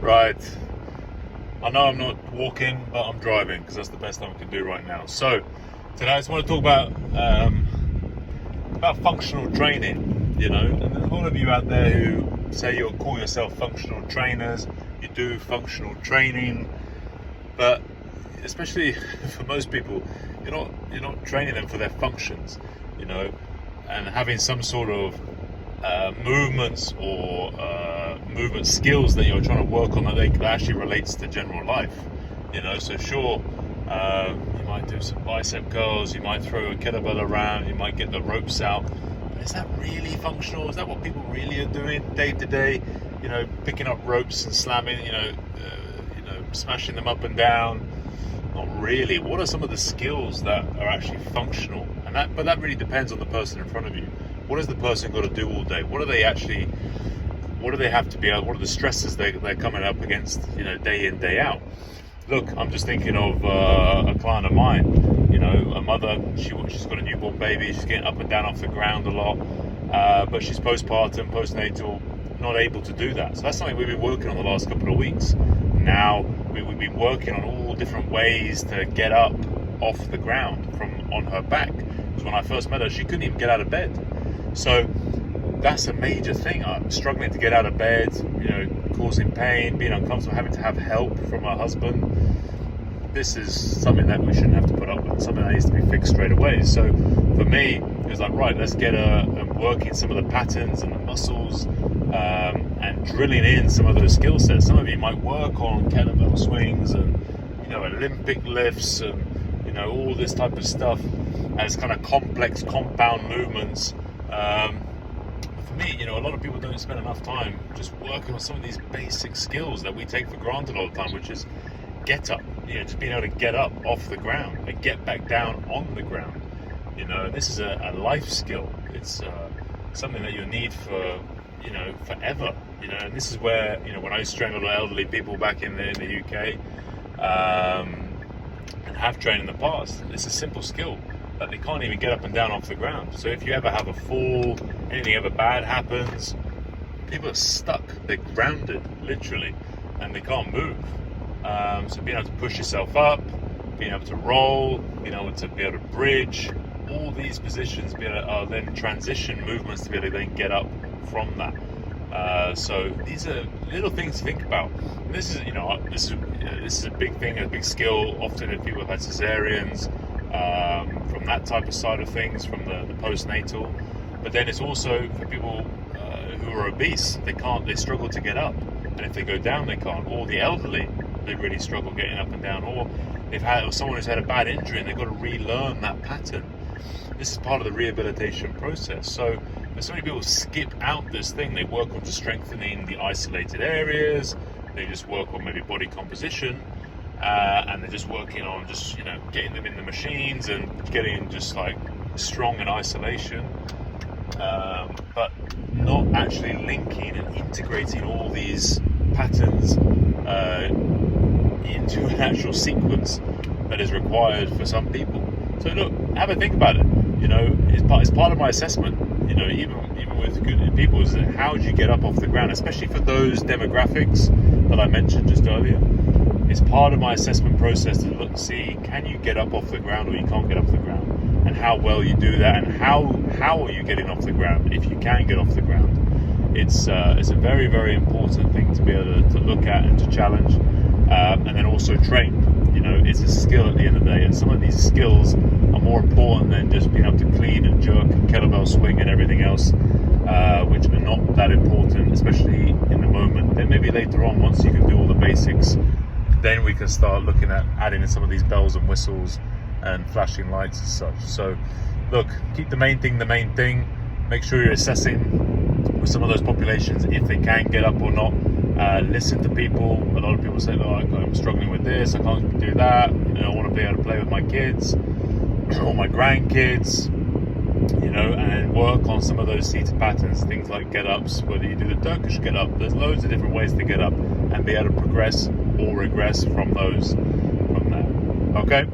Right. I know I'm not walking, but I'm driving because that's the best I can do right now. So today I just want to talk about functional training. And there's a lot of you out there who say you call yourself functional trainers. You do functional training, but especially for most people, you're not training them for their functions. And having some sort of movements or movement skills that you're trying to work on that actually relates to general life. So sure, you might do some bicep curls, you might throw a kettlebell around, you might get the ropes out, but is that really functional? Is that what people really are doing day to day? Picking up ropes and slamming, smashing them up and down. Not really. What are some of the skills that are actually functional? But that really depends on the person in front of you. What has the person got to do all day? What do they have to be able? What are the stresses they're coming up against? Day in, day out. Look, I'm just thinking of a client of mine. A mother. She's got a newborn baby. She's getting up and down off the ground a lot, but she's postpartum, postnatal, not able to do that. So that's something we've been working on the last couple of weeks. Now we've been working on all different ways to get up off the ground from on her back. Because when I first met her, she couldn't even get out of bed. So that's a major thing. I'm struggling to get out of bed, causing pain, being uncomfortable, having to have help from her husband. This is something that we shouldn't have to put up with, something that needs to be fixed straight away. So for me, it was like, right, let's get working some of the patterns and the muscles and drilling in some of those skill sets. Some of you might work on kettlebell swings and Olympic lifts and all this type of stuff as kind of complex compound movements. For me, a lot of people don't spend enough time just working on some of these basic skills that we take for granted all the time, which is get up, just being able to get up off the ground and get back down on the ground. This is a life skill. It's something that you need for forever. And this is where when I used to train a lot of elderly people back in the UK, and have trained in the past, it's a simple skill that they can't even get up and down off the ground. So if you ever have a fall, anything ever bad happens, people are stuck. They're grounded, literally, and they can't move. So being able to push yourself up, being able to roll, being able to bridge, all these positions are then transition movements to be able to then get up from that. So these are little things to think about. And this is a big thing, a big skill. Often if people have had cesareans, from that type of side of things, from the postnatal. But then it's also for people who are obese. They struggle to get up, and if they go down, they can't. Or the elderly, they really struggle getting up and down. Or someone who's had a bad injury and they've got to relearn that pattern. This is part of the rehabilitation process. So many people skip out this thing. They work on just strengthening the isolated areas. They just work on maybe body composition, and they're just working on just getting them in the machines and getting just like strong in isolation, but not actually linking and integrating all these patterns into an actual sequence that is required for some people. So look, have a think about it. It's part of my assessment. Even with good people, is how do you get up off the ground, especially for those demographics that I mentioned just earlier. It's part of my assessment process to see, can you get up off the ground or you can't get off the ground, and how well you do that, and how are you getting off the ground if you can get off the ground. It's a very, very important thing to be able to look at and to challenge, and then also train. It's a skill at the end of the day, and some of these skills are more important than just being able to clean and jerk and kettlebell swing and everything else, which are not that important, especially in the moment. Then maybe later on, once you can do all the basics, then we can start looking at adding in some of these bells and whistles and flashing lights and such. So look, keep the main thing. Make sure you're assessing with some of those populations if they can get up or not. Listen to people. A lot of people say, I'm struggling with this, I can't do that, I want to be able to play with my kids or my grandkids, and then work on some of those seated patterns, things like get-ups, whether you do the Turkish get-up. There's loads of different ways to get up and be able to progress or regress from there. Okay?